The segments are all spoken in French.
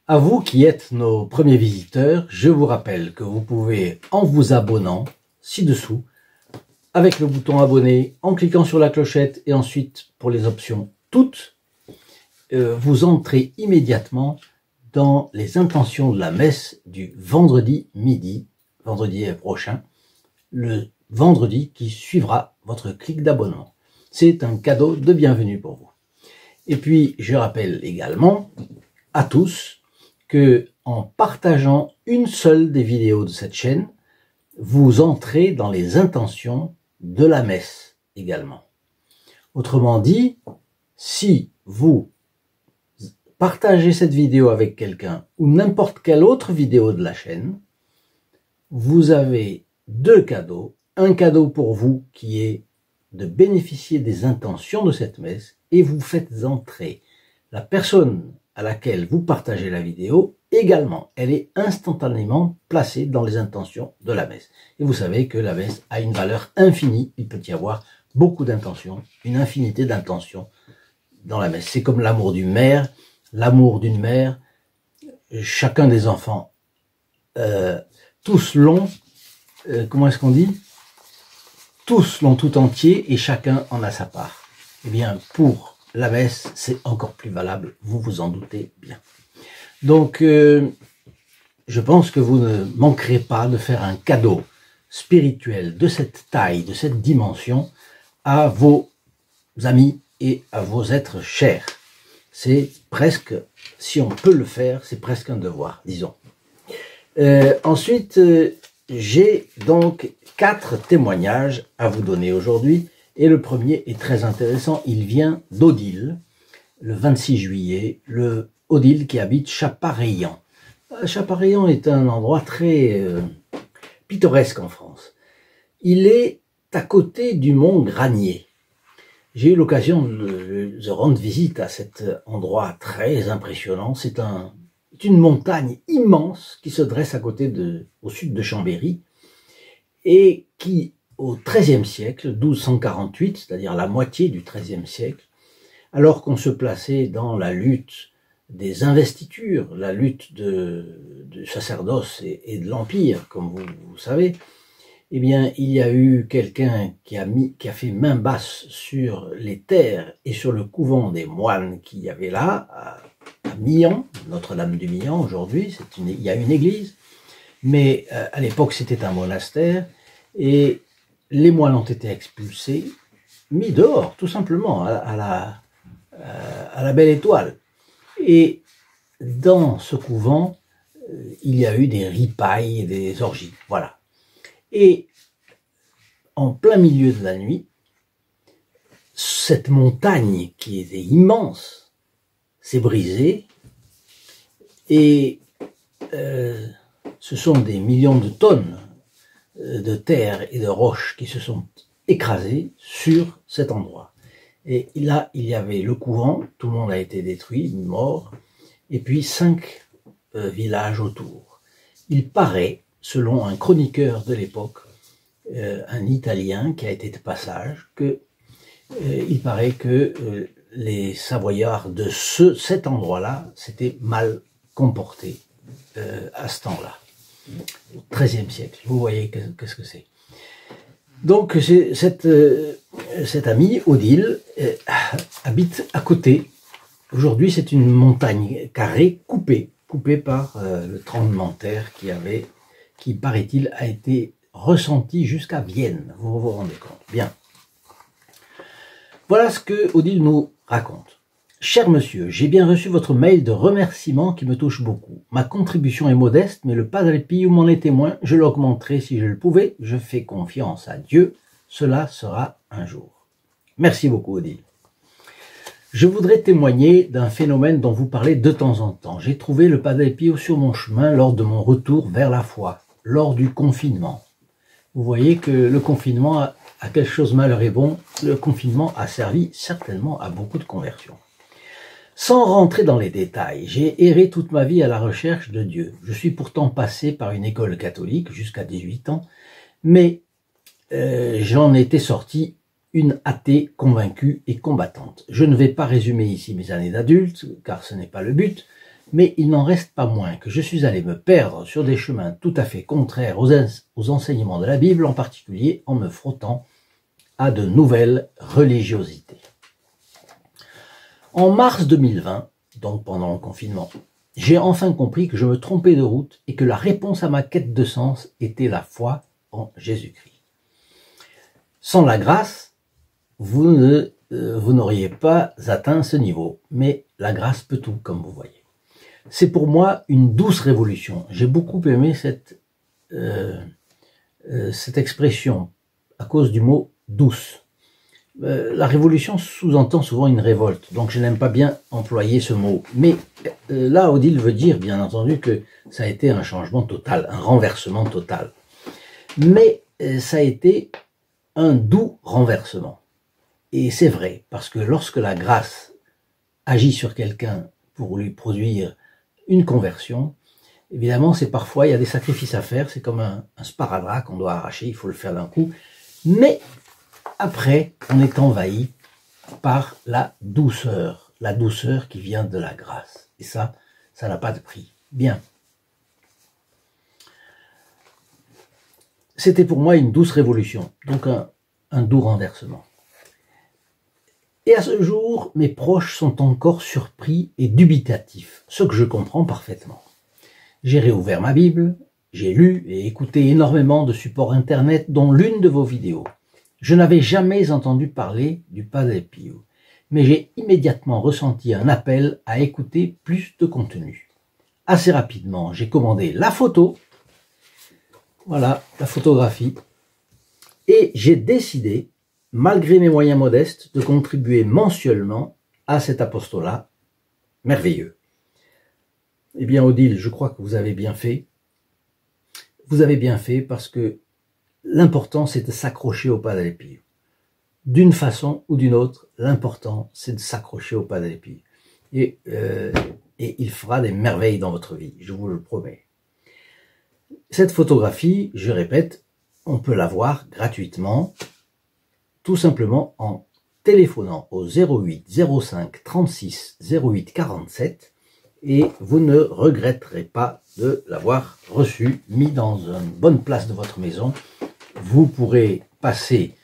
À vous qui êtes nos premiers visiteurs, je vous rappelle que vous pouvez, en vous abonnant ci-dessous, avec le bouton abonner, en cliquant sur la clochette et ensuite pour les options toutes, vous entrez immédiatement dans les intentions de la messe du vendredi midi, vendredi prochain, le vendredi qui suivra votre clic d'abonnement. C'est un cadeau de bienvenue pour vous. Et puis, je rappelle également à tous que en partageant une seule des vidéos de cette chaîne, vous entrez dans les intentions de la messe également. Autrement dit, si vous partagez cette vidéo avec quelqu'un ou n'importe quelle autre vidéo de la chaîne, vous avez deux cadeaux. Un cadeau pour vous qui est de bénéficier des intentions de cette messe et vous faites entrer la personne à laquelle vous partagez la vidéo également. Elle est instantanément placée dans les intentions de la messe. Et vous savez que la messe a une valeur infinie. Il peut y avoir beaucoup d'intentions, une infinité d'intentions dans la messe. C'est comme l'amour d'une mère, chacun des enfants, tous l'ont, comment est-ce qu'on dit? Tous l'ont tout entier et chacun en a sa part. Eh bien, pour la messe, c'est encore plus valable, vous vous en doutez bien. Donc, je pense que vous ne manquerez pas de faire un cadeau spirituel de cette taille, de cette dimension, à vos amis et à vos êtres chers. C'est presque, si on peut le faire, c'est presque un devoir, disons. Ensuite, j'ai donc 4 témoignages à vous donner aujourd'hui. Et le premier est très intéressant. Il vient d'Odile, le 26 juillet. Odile qui habite Chapareillan. Chapareillan est un endroit très pittoresque en France. Il est à côté du mont Granier. J'ai eu l'occasion de rendre visite à cet endroit très impressionnant. C'est une montagne immense qui se dresse à côté au sud de Chambéry et qui, au XIIIe siècle, 1248, c'est-à-dire la moitié du XIIIe siècle, alors qu'on se plaçait dans la lutte des investitures, la lutte du sacerdoce et de l'Empire, comme vous savez, eh bien, il y a eu quelqu'un qui a fait main basse sur les terres et sur le couvent des moines qu'il y avait là, à Millan, Notre-Dame du Millan aujourd'hui, il y a une église, mais à l'époque c'était un monastère, et les moines ont été expulsés, mis dehors, tout simplement, à la belle étoile. Et dans ce couvent, il y a eu des ripailles et des orgies, voilà. Et en plein milieu de la nuit, cette montagne qui était immense s'est brisée et ce sont des millions de tonnes de terre et de roches qui se sont écrasées sur cet endroit. Et là, il y avait le couvent, tout le monde a été détruit, mort, et puis 5 villages autour. Il paraît, selon un chroniqueur de l'époque, un Italien qui a été de passage, il paraît que les Savoyards de cet endroit-là s'étaient mal comportés à ce temps-là, au XIIIe siècle. Vous voyez qu'est-ce que c'est. Donc cette amie, Odile, habite à côté. Aujourd'hui, c'est une montagne carrée coupée par le tremblement de terre qui paraît-il, a été ressenti jusqu'à Vienne. Vous vous rendez compte? Bien. Voilà ce que Odile nous raconte. Cher monsieur, j'ai bien reçu votre mail de remerciement qui me touche beaucoup. Ma contribution est modeste, mais le Padre Pio m'en est témoin. Je l'augmenterai si je le pouvais. Je fais confiance à Dieu. Cela sera un jour. Merci beaucoup, Odile. Je voudrais témoigner d'un phénomène dont vous parlez de temps en temps. J'ai trouvé le Padre Pio sur mon chemin lors de mon retour vers la foi, lors du confinement. Vous voyez que le confinement a quelque chose de malheur et bon. Le confinement a servi certainement à beaucoup de conversions. Sans rentrer dans les détails, j'ai erré toute ma vie à la recherche de Dieu. Je suis pourtant passé par une école catholique jusqu'à 18 ans, mais j'en étais sorti une athée convaincue et combattante. Je ne vais pas résumer ici mes années d'adulte, car ce n'est pas le but, Mais il n'en reste pas moins que je suis allé me perdre sur des chemins tout à fait contraires aux enseignements de la Bible, en particulier en me frottant à de nouvelles religiosités. En mars 2020, donc pendant le confinement, j'ai enfin compris que je me trompais de route et que la réponse à ma quête de sens était la foi en Jésus-Christ. Sans la grâce, vous n'auriez pas atteint ce niveau, mais la grâce peut tout, comme vous voyez. C'est pour moi une douce révolution. J'ai beaucoup aimé cette expression à cause du mot douce. La révolution sous-entend souvent une révolte, donc je n'aime pas bien employer ce mot. Mais là, Odile veut dire, bien entendu, que ça a été un changement total, un renversement total. Mais ça a été un doux renversement. Et c'est vrai, parce que lorsque la grâce agit sur quelqu'un pour lui produire une conversion, évidemment, c'est parfois, il y a des sacrifices à faire, c'est comme un sparadrap qu'on doit arracher, il faut le faire d'un coup. Mais après, on est envahi par la douceur qui vient de la grâce. Et ça n'a pas de prix. Bien. C'était pour moi une douce révolution, donc un doux renversement. Et à ce jour, mes proches sont encore surpris et dubitatifs, ce que je comprends parfaitement. J'ai réouvert ma Bible, j'ai lu et écouté énormément de supports internet, dont l'une de vos vidéos. Je n'avais jamais entendu parler du Padre Pio, mais j'ai immédiatement ressenti un appel à écouter plus de contenu. Assez rapidement, j'ai commandé la photo, voilà, la photographie, et j'ai décidé, malgré mes moyens modestes, de contribuer mensuellement à cet apostolat merveilleux. Eh bien, Odile, je crois que vous avez bien fait. Vous avez bien fait parce que l'important, c'est de s'accrocher au Padre Pio. D'une façon ou d'une autre, l'important, c'est de s'accrocher au Padre Pio. Et il fera des merveilles dans votre vie, je vous le promets. Cette photographie, je répète, on peut la voir gratuitement, tout simplement en téléphonant au 08 05 36 08 47 et vous ne regretterez pas de l'avoir reçu, mis dans une bonne place de votre maison. Vous pourrez passer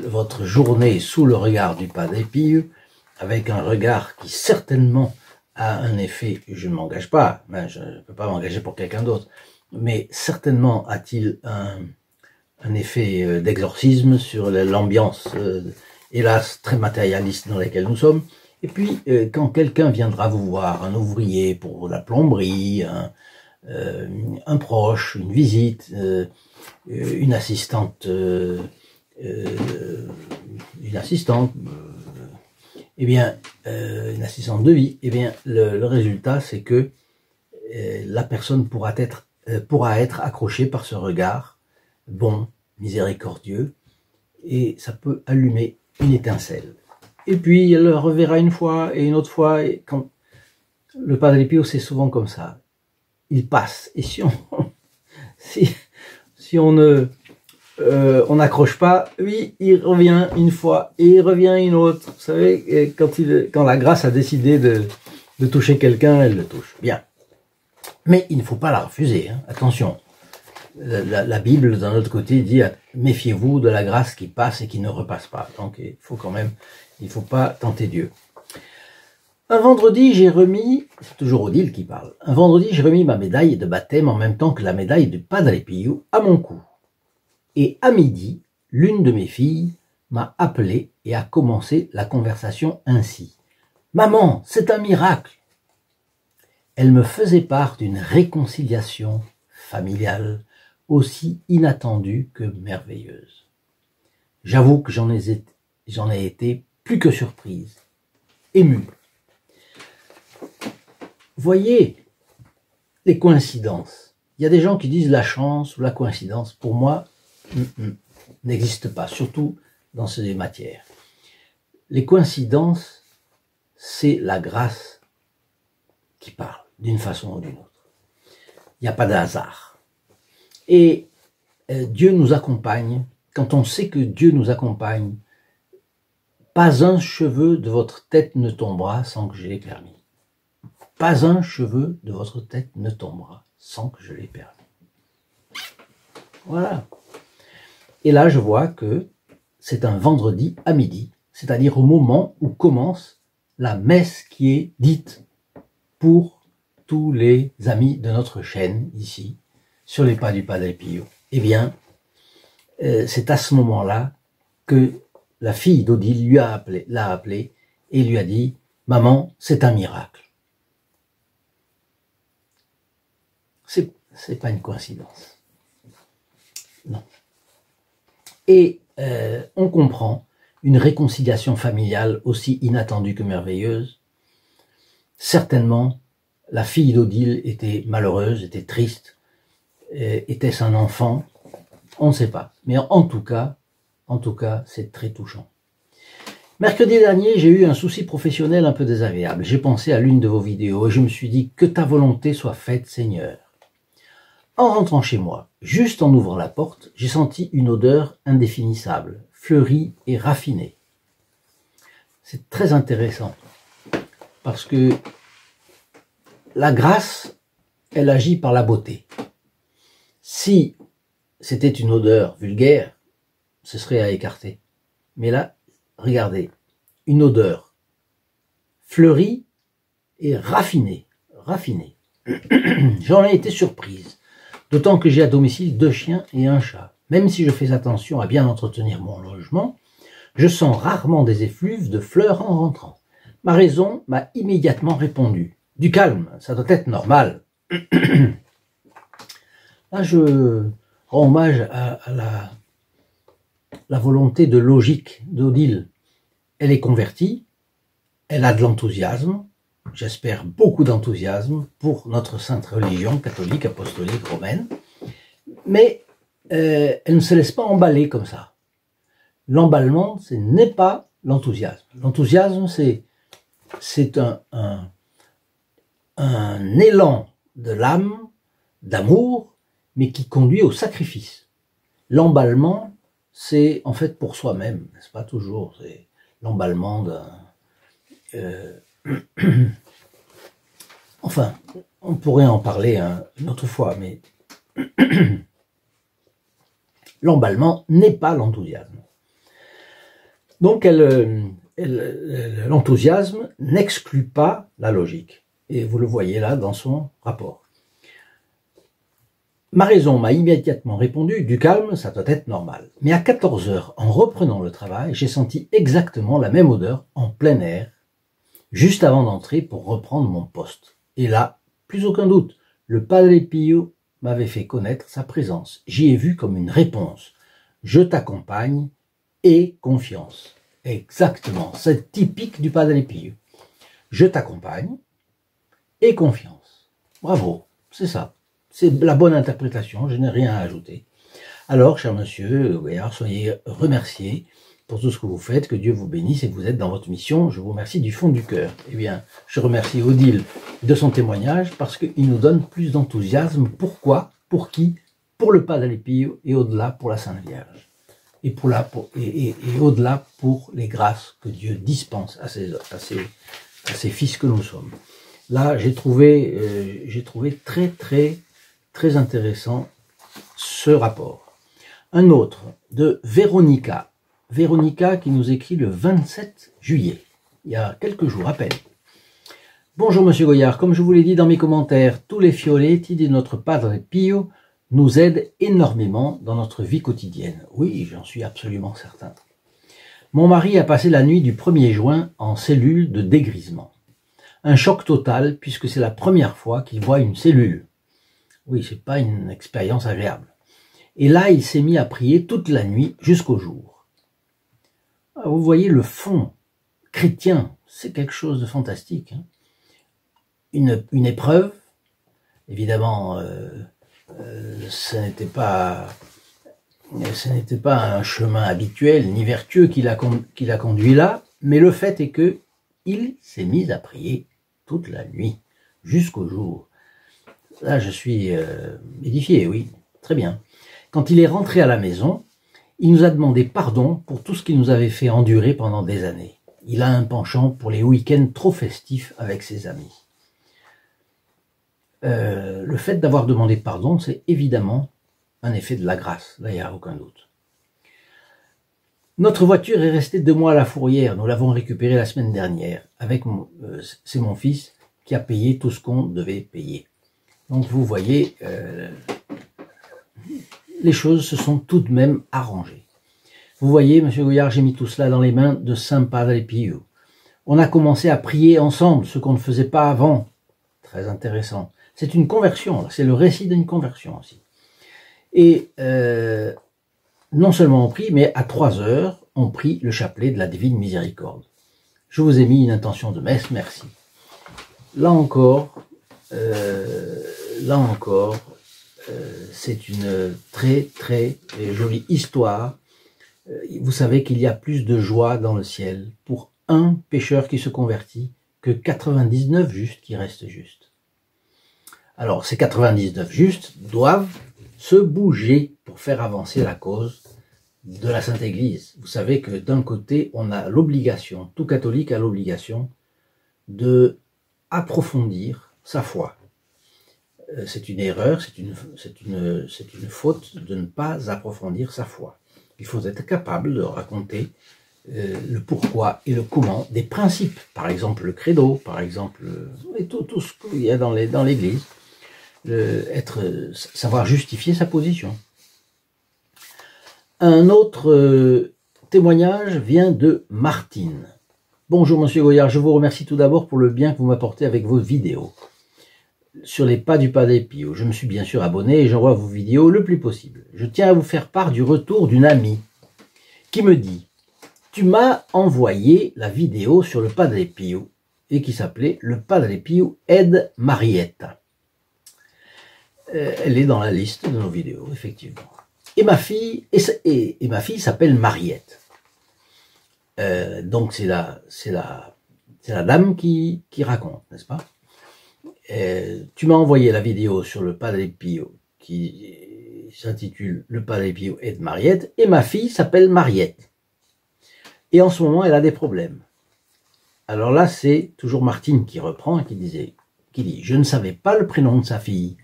votre journée sous le regard du Padre Pio, avec un regard qui certainement a un effet, je ne m'engage pas, ben je ne peux pas m'engager pour quelqu'un d'autre, mais certainement a-t-il un effet d'exorcisme sur l'ambiance, hélas, très matérialiste dans laquelle nous sommes. Et puis, quand quelqu'un viendra vous voir, un ouvrier pour la plomberie, un proche, une visite, une assistante, eh bien, une assistante de vie, eh bien, le résultat, c'est que la personne pourra être accrochée par ce regard bon, miséricordieux, et ça peut allumer une étincelle. Et puis, elle le reverra une fois et une autre fois, et quand le Padre Pio, c'est souvent comme ça. Il passe, et si on n'accroche pas, oui, il revient une fois, et il revient une autre. Vous savez, quand la grâce a décidé de toucher quelqu'un, elle le touche. Bien. Mais il ne faut pas la refuser, hein. Attention. La Bible, d'un autre côté, dit « Méfiez-vous de la grâce qui passe et qui ne repasse pas ». Donc, il ne faut pas tenter Dieu. Un vendredi, j'ai remis, c'est toujours Odile qui parle, un vendredi, j'ai remis ma médaille de baptême en même temps que la médaille du Padre Pio à mon cou. Et à midi, l'une de mes filles m'a appelé et a commencé la conversation ainsi. « Maman, c'est un miracle !» Elle me faisait part d'une réconciliation familiale aussi inattendue que merveilleuse. J'avoue que j'en ai été plus que surprise, émue. Voyez les coïncidences. Il y a des gens qui disent la chance ou la coïncidence. Pour moi, n'existe pas, surtout dans ces matières. Les coïncidences, c'est la grâce qui parle, d'une façon ou d'une autre. Il n'y a pas de hasard. Et Dieu nous accompagne. Quand on sait que Dieu nous accompagne, pas un cheveu de votre tête ne tombera sans que je l'ai permis. pas un cheveu de votre tête ne tombera sans que je l'ai permis. Voilà. Et là, je vois que c'est un vendredi à midi, c'est-à-dire au moment où commence la messe qui est dite pour tous les amis de notre chaîne ici, sur les pas du Padre Pio. Eh bien, c'est à ce moment-là que la fille d'Odile l'a appelé et lui a dit « Maman, c'est un miracle ». C'est pas une coïncidence. Non. Et on comprend une réconciliation familiale aussi inattendue que merveilleuse. Certainement, la fille d'Odile était malheureuse, était triste. Était-ce un enfant? On ne sait pas. Mais en tout cas, c'est très touchant. Mercredi dernier, j'ai eu un souci professionnel un peu désagréable. J'ai pensé à l'une de vos vidéos et je me suis dit « Que ta volonté soit faite, Seigneur ». En rentrant chez moi, juste en ouvrant la porte, j'ai senti une odeur indéfinissable, fleurie et raffinée. C'est très intéressant parce que la grâce, elle agit par la beauté. Si c'était une odeur vulgaire, ce serait à écarter. Mais là, regardez, une odeur fleurie et raffinée. J'en ai été surprise. D'autant que j'ai à domicile 2 chiens et un chat. Même si je fais attention à bien entretenir mon logement, je sens rarement des effluves de fleurs en rentrant. Ma raison m'a immédiatement répondu. Du calme, ça doit être normal. Là, je rends hommage à la volonté de logique d'Odile. Elle est convertie, elle a de l'enthousiasme, j'espère beaucoup d'enthousiasme pour notre sainte religion catholique, apostolique, romaine, mais elle ne se laisse pas emballer comme ça. L'emballement, ce n'est pas l'enthousiasme. L'enthousiasme, c'est un élan de l'âme, d'amour, mais qui conduit au sacrifice. L'emballement, c'est en fait pour soi-même, n'est-ce pas toujours? C'est l'emballement d'un... Enfin, on pourrait en parler une autre fois, mais l'emballement n'est pas l'enthousiasme. Donc, l'enthousiasme n'exclut pas la logique. Et vous le voyez là dans son rapport. Ma raison m'a immédiatement répondu, du calme, ça doit être normal. Mais à 14 heures, en reprenant le travail, j'ai senti exactement la même odeur en plein air, juste avant d'entrer pour reprendre mon poste. Et là, plus aucun doute, le Padre Pio m'avait fait connaître sa présence. J'y ai vu comme une réponse. Je t'accompagne et confiance. Exactement, c'est typique du Padre Pio. Je t'accompagne et confiance. Bravo, c'est ça. C'est la bonne interprétation, je n'ai rien à ajouter. Alors, cher monsieur Goyard, soyez remercié pour tout ce que vous faites, que Dieu vous bénisse et que vous êtes dans votre mission. Je vous remercie du fond du cœur. Eh bien, je remercie Odile de son témoignage parce qu'il nous donne plus d'enthousiasme. Pourquoi? Pour qui? Pour le Padre Pio et au-delà pour la Sainte Vierge. Et au-delà pour les grâces que Dieu dispense à ses fils que nous sommes. Là, j'ai trouvé très intéressant ce rapport. Un autre de Véronica. Véronica qui nous écrit le 27 juillet, il y a quelques jours à peine. Bonjour Monsieur Goyard, comme je vous l'ai dit dans mes commentaires, tous les fioletti de notre Padre Pio nous aident énormément dans notre vie quotidienne. Oui, j'en suis absolument certain. Mon mari a passé la nuit du 1er juin en cellule de dégrisement. Un choc total puisque c'est la première fois qu'il voit une cellule. Oui, c'est pas une expérience agréable. Et là, il s'est mis à prier toute la nuit jusqu'au jour. Vous voyez, le fond chrétien, c'est quelque chose de fantastique. Hein. Une épreuve, évidemment, ce n'était pas un chemin habituel ni vertueux qui l'a conduit là, mais le fait est que il s'est mis à prier toute la nuit jusqu'au jour. Là, je suis édifié, oui, très bien. Quand il est rentré à la maison, il nous a demandé pardon pour tout ce qu'il nous avait fait endurer pendant des années. Il a un penchant pour les week-ends trop festifs avec ses amis. le fait d'avoir demandé pardon, c'est évidemment un effet de la grâce, là il n'y a aucun doute. Notre voiture est restée 2 mois à la fourrière, nous l'avons récupérée la semaine dernière, c'est mon fils qui a payé tout ce qu'on devait payer. Donc vous voyez, les choses se sont tout de même arrangées. Vous voyez, Monsieur Goyard, j'ai mis tout cela dans les mains de Saint Padre Pio. On a commencé à prier ensemble, ce qu'on ne faisait pas avant. Très intéressant. C'est une conversion, c'est le récit d'une conversion aussi. Et non seulement on prie, mais à 3 heures, on prie le chapelet de la Divine Miséricorde. Je vous ai mis une intention de messe, merci. Là encore, c'est une très très jolie histoire. Vous savez qu'il y a plus de joie dans le ciel pour un pécheur qui se convertit que 99 justes qui restent justes. Alors ces 99 justes doivent se bouger pour faire avancer la cause de la Sainte Église. Vous savez que d'un côté, on a l'obligation, tout catholique a l'obligation de approfondir sa foi. C'est une erreur, c'est une faute de ne pas approfondir sa foi. Il faut être capable de raconter le pourquoi et le comment des principes, par exemple le credo, par exemple tout ce qu'il y a dans l'Église, savoir justifier sa position. Un autre témoignage vient de Martine. Bonjour Monsieur Goyard, je vous remercie tout d'abord pour le bien que vous m'apportez avec vos vidéos sur les pas du Padre Pio. Je me suis bien sûr abonné et j'envoie vos vidéos le plus possible. Je tiens à vous faire part du retour d'une amie qui me dit « Tu m'as envoyé la vidéo sur le Padre Pio et qui s'appelait « Le Padre Pio aide Marietta ». Elle est dans la liste de nos vidéos, effectivement. Et ma fille s'appelle Mariette. Donc c'est la dame qui raconte, n'est-ce pas? Tu m'as envoyé la vidéo sur le Padre Pio qui s'intitule « Le Padre Pio aide Mariette » et ma fille s'appelle Mariette. Et en ce moment, elle a des problèmes. Alors là, c'est toujours Martine qui reprend et qui dit « Je ne savais pas le prénom de sa fille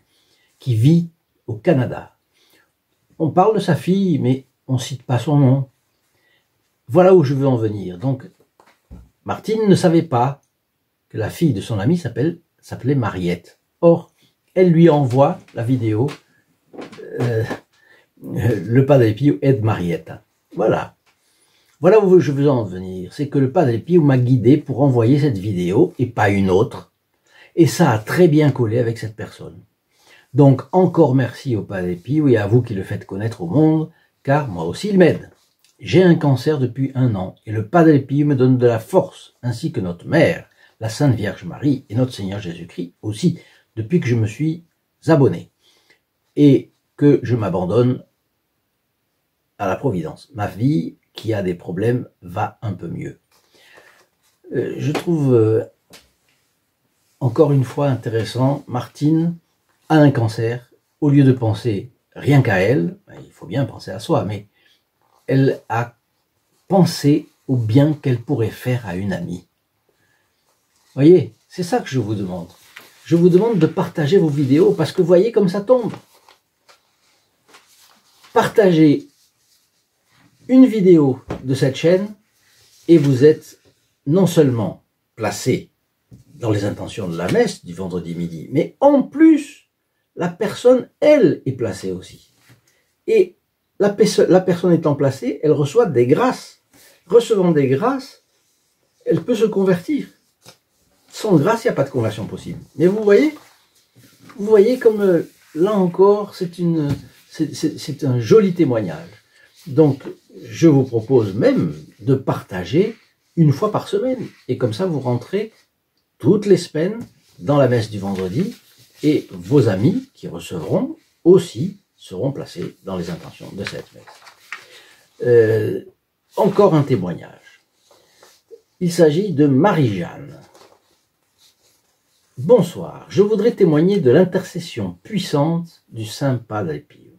qui vit au Canada. On parle de sa fille, mais on ne cite pas son nom. Voilà où je veux en venir. » Donc, Martine ne savait pas que la fille de son ami s'appelait Mariette. Or, elle lui envoie la vidéo le Padre Pio aide Marietta. Voilà. Voilà où je veux en venir. C'est que le Padre Pio m'a guidé pour envoyer cette vidéo et pas une autre. Et ça a très bien collé avec cette personne. Donc, encore merci au Padre Pio et à vous qui le faites connaître au monde, car moi aussi il m'aide. J'ai un cancer depuis 1 an et le Padre Pio me donne de la force, ainsi que notre mère, la Sainte Vierge Marie et notre Seigneur Jésus-Christ aussi, depuis que je me suis abonné et que je m'abandonne à la Providence. Ma vie, qui a des problèmes, va un peu mieux. Je trouve encore une fois intéressant, Martine a un cancer, au lieu de penser rien qu'à elle, il faut bien penser à soi, mais elle a pensé au bien qu'elle pourrait faire à une amie. Voyez, c'est ça que je vous demande. Je vous demande de partager vos vidéos parce que voyez comme ça tombe. Partagez une vidéo de cette chaîne et vous êtes non seulement placé dans les intentions de la messe du vendredi midi, mais en plus, la personne, elle, est placée aussi. Et la personne étant placée, elle reçoit des grâces. Recevant des grâces, elle peut se convertir. Sans grâce, il n'y a pas de conversion possible. Mais vous voyez comme là encore, c'est un joli témoignage. Donc, je vous propose même de partager 1 fois par semaine. Et comme ça, vous rentrez toutes les semaines dans la messe du vendredi et vos amis qui recevront aussi seront placés dans les intentions de cette messe. Encore un témoignage. Il s'agit de Marie-Jeanne. Bonsoir, je voudrais témoigner de l'intercession puissante du Saint Padre Pio.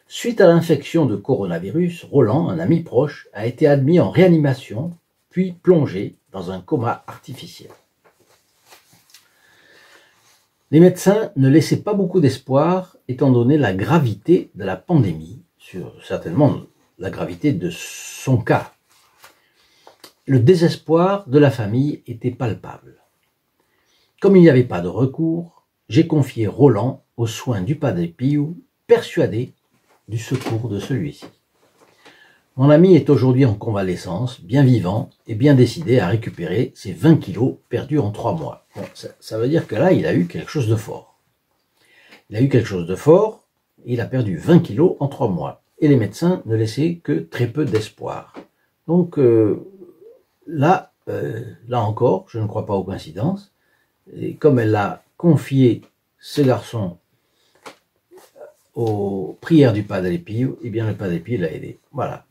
Suite à l'infection de coronavirus, Roland, un ami proche, a été admis en réanimation, puis plongé dans un coma artificiel. Les médecins ne laissaient pas beaucoup d'espoir, étant donné la gravité de la pandémie, certainement la gravité de son cas. Le désespoir de la famille était palpable. Comme il n'y avait pas de recours, j'ai confié Roland aux soins du Padre Pio, persuadé du secours de celui-ci. Mon ami est aujourd'hui en convalescence, bien vivant et bien décidé à récupérer ses 20 kilos perdus en 3 mois. Bon, ça veut dire que là, il a eu quelque chose de fort. Il a eu quelque chose de fort, et il a perdu 20 kilos en 3 mois. Et les médecins ne laissaient que très peu d'espoir. Donc là encore, je ne crois pas aux coïncidences. Et comme elle a confié ce garçon aux prières du Padre Pio, eh bien le Padre Pio l'a aidé. Voilà.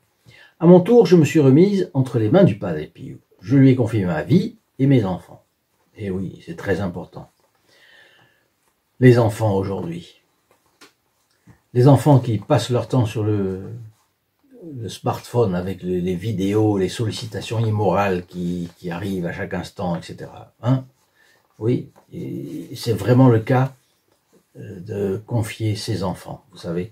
À mon tour, je me suis remise entre les mains du Padre Pio. Je lui ai confié ma vie et mes enfants. Et oui, c'est très important. Les enfants aujourd'hui. Les enfants qui passent leur temps sur le smartphone avec les vidéos, les sollicitations immorales qui arrivent à chaque instant, etc. Hein? Oui, c'est vraiment le cas de confier ses enfants, vous savez,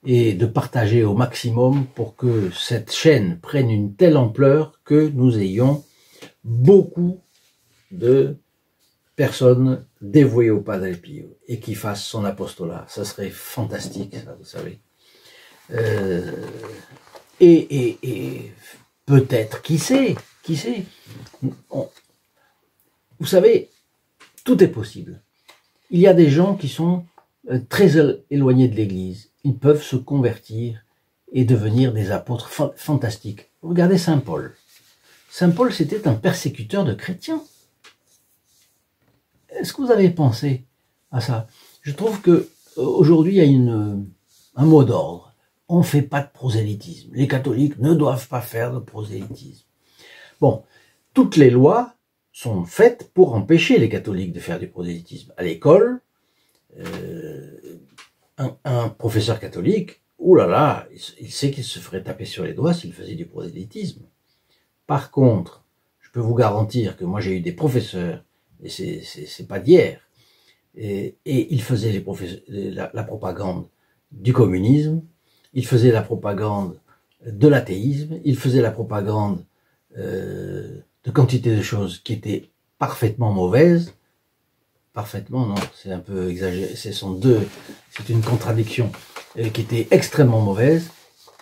et de partager au maximum pour que cette chaîne prenne une telle ampleur que nous ayons beaucoup de personnes dévouées au Padre Pio et qui fassent son apostolat. Ça serait fantastique, ça, vous savez. Et peut-être, qui sait, vous savez, tout est possible. Il y a des gens qui sont très éloignés de l'Église. Ils peuvent se convertir et devenir des apôtres fantastiques. Regardez Saint Paul. Saint Paul, c'était un persécuteur de chrétiens. Est-ce que vous avez pensé à ça? Je trouve que aujourd'hui, il y a un mot d'ordre. On ne fait pas de prosélytisme. Les catholiques ne doivent pas faire de prosélytisme. Bon, toutes les lois sont faites pour empêcher les catholiques de faire du prosélytisme. À l'école, un professeur catholique, oh là là, il sait qu'il se ferait taper sur les doigts s'il faisait du prosélytisme. Par contre, je peux vous garantir que moi j'ai eu des professeurs, et c'est pas d'hier, et ils faisaient la propagande du communisme, ils faisaient la propagande de l'athéisme, ils faisaient la propagande de quantité de choses qui étaient parfaitement mauvaises. Parfaitement, non, c'est un peu exagéré, c'est une contradiction qui était extrêmement mauvaise,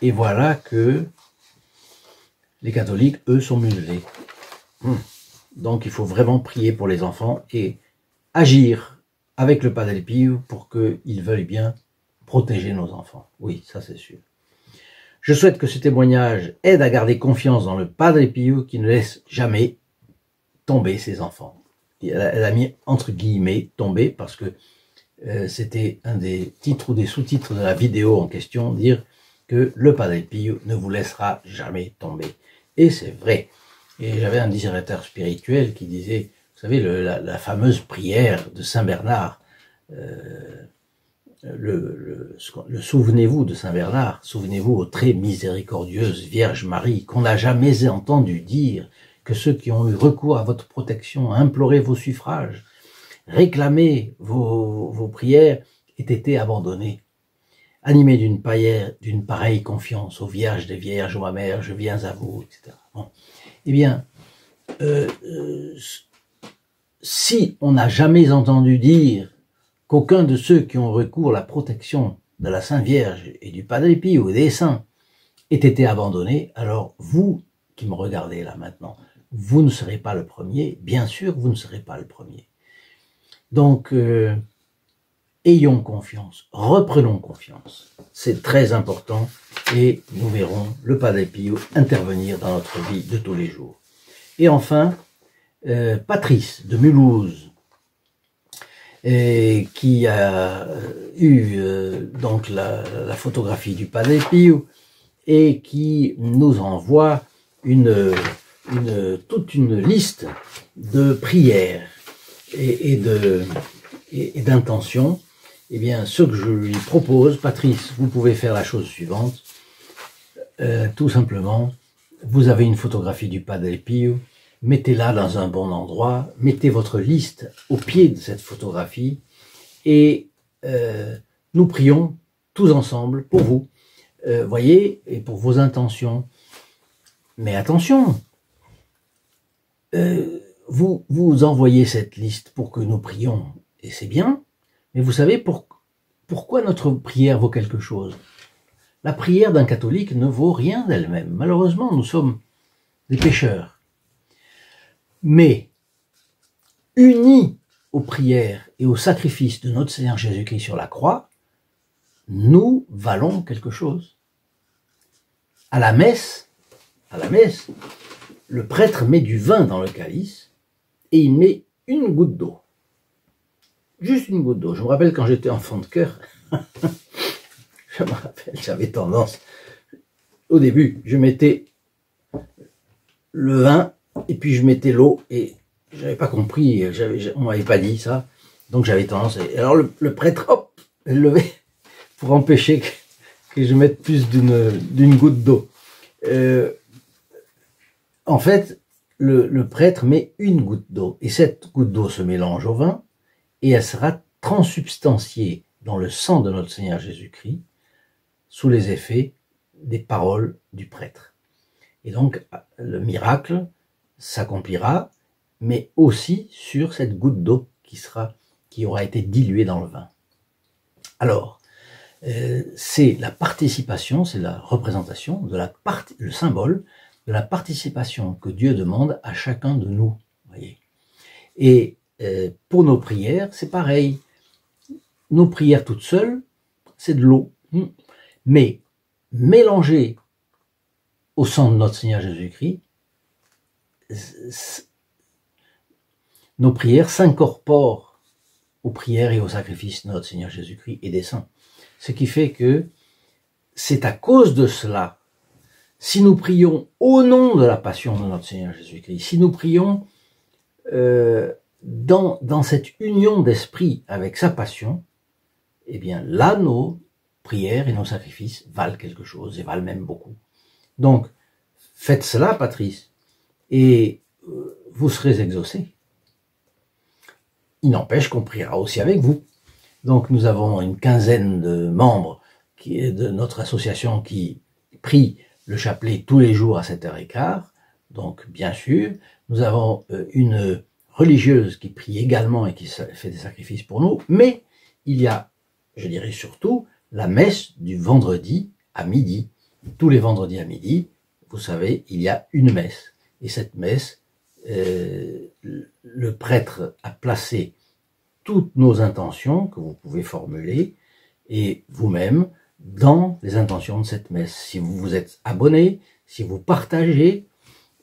et voilà que les catholiques, eux, sont muselés. Donc il faut vraiment prier pour les enfants et agir avec le Padre Pio pour qu'ils veuillent bien protéger nos enfants. Oui, ça c'est sûr. Je souhaite que ce témoignage aide à garder confiance dans le Padre Pio qui ne laisse jamais tomber ses enfants. Elle a mis entre guillemets tomber parce que c'était un des titres ou des sous-titres de la vidéo en question, dire que le Padre Pio ne vous laissera jamais tomber. Et c'est vrai. Et j'avais un directeur spirituel qui disait, vous savez, la fameuse prière de Saint Bernard, souvenez-vous de Saint Bernard, souvenez-vous ô très miséricordieuse Vierge Marie, qu'on n'a jamais entendu dire que ceux qui ont eu recours à votre protection, imploré vos suffrages, réclamé vos prières, aient été abandonnés. Animés d'une pareille confiance, ô Vierge des Vierges, ô ma mère, je viens à vous, etc. Bon. Eh bien, si on n'a jamais entendu dire qu'aucun de ceux qui ont recours à la protection de la Sainte Vierge et du Padre Pio et des saints ait été abandonné, alors vous qui me regardez là maintenant, vous ne serez pas le premier, bien sûr vous ne serez pas le premier. Donc, ayons confiance, reprenons confiance, c'est très important et nous verrons le Padre Pio intervenir dans notre vie de tous les jours. Et enfin, Patrice de Mulhouse, qui a eu donc la photographie du Padre Pio et qui nous envoie toute une liste de prières et d'intentions. Eh bien, ce que je lui propose, Patrice, vous pouvez faire la chose suivante. Tout simplement, vous avez une photographie du Padre Pio, mettez-la dans un bon endroit, mettez votre liste au pied de cette photographie et nous prions tous ensemble pour vous, voyez, et pour vos intentions. Mais attention, vous envoyez cette liste pour que nous prions, et c'est bien, mais vous savez pourquoi notre prière vaut quelque chose? La prière d'un catholique ne vaut rien d'elle-même. Malheureusement, nous sommes des pécheurs. Mais, unis aux prières et au sacrifice de notre Seigneur Jésus-Christ sur la croix, nous valons quelque chose. À la messe, le prêtre met du vin dans le calice et il met une goutte d'eau. Juste une goutte d'eau. Je me rappelle quand j'étais enfant de chœur, je me rappelle, j'avais tendance, au début, je mettais le vin et puis je mettais l'eau et j'avais pas compris, on m'avait pas dit ça, donc j'avais tendance, et alors le prêtre, hop, levait pour empêcher que je mette plus d'une goutte d'eau. En fait, le prêtre met une goutte d'eau et cette goutte d'eau se mélange au vin et elle sera transubstantiée dans le sang de notre Seigneur Jésus-Christ sous les effets des paroles du prêtre. Et donc, le miracle s'accomplira, mais aussi sur cette goutte d'eau qui aura été diluée dans le vin. Alors, c'est la participation, c'est la représentation, le symbole de la participation que Dieu demande à chacun de nous. Voyez. Et pour nos prières, c'est pareil. Nos prières toutes seules, c'est de l'eau. Mais mélangées au sang de notre Seigneur Jésus-Christ, nos prières s'incorporent aux prières et aux sacrifices de notre Seigneur Jésus-Christ et des saints. Ce qui fait que c'est à cause de cela, si nous prions au nom de la passion de notre Seigneur Jésus-Christ, si nous prions dans cette union d'esprit avec sa passion, eh bien là, nos prières et nos sacrifices valent quelque chose et valent même beaucoup. Donc, faites cela, Patrice, et vous serez exaucés. Il n'empêche qu'on priera aussi avec vous. Donc, nous avons une quinzaine de membres de notre association qui prient le chapelet tous les jours à 7h15. Donc, bien sûr, nous avons une religieuse qui prie également et qui fait des sacrifices pour nous, mais il y a, je dirais surtout, la messe du vendredi à midi. Tous les vendredis à midi, vous savez, il y a une messe. Et cette messe, le prêtre a placé toutes nos intentions que vous pouvez formuler et vous-même dans les intentions de cette messe. Si vous vous êtes abonné, si vous partagez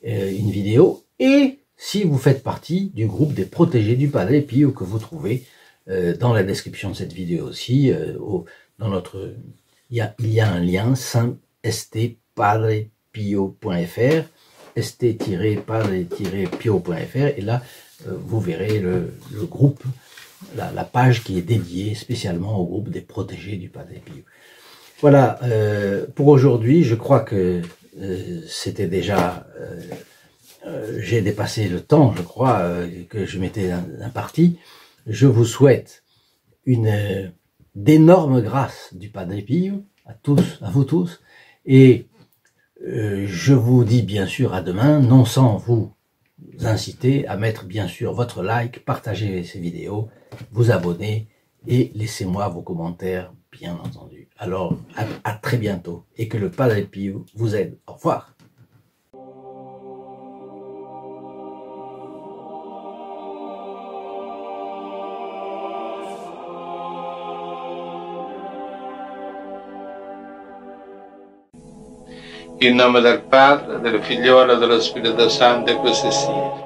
une vidéo et si vous faites partie du groupe des protégés du Padre Pio que vous trouvez dans la description de cette vidéo aussi, dans notre, il y a un lien stpadrepio.fr, st-padre-pio.fr, et là vous verrez le groupe, la page qui est dédiée spécialement au groupe des protégés du Padre Pio. Voilà, pour aujourd'hui, je crois que c'était déjà, j'ai dépassé le temps, je crois, que je m'étais imparti. Je vous souhaite d'énormes grâces du Padre Pio, à vous tous, et je vous dis bien sûr à demain, non sans vous inciter à mettre bien sûr votre like, partager ces vidéos, vous abonner et laissez-moi vos commentaires, bien entendu. Alors, à très bientôt et que le Padre Pio vous aide. Au revoir. In nome del Padre, del Figliolo e dello Spirito Santo, e così sia.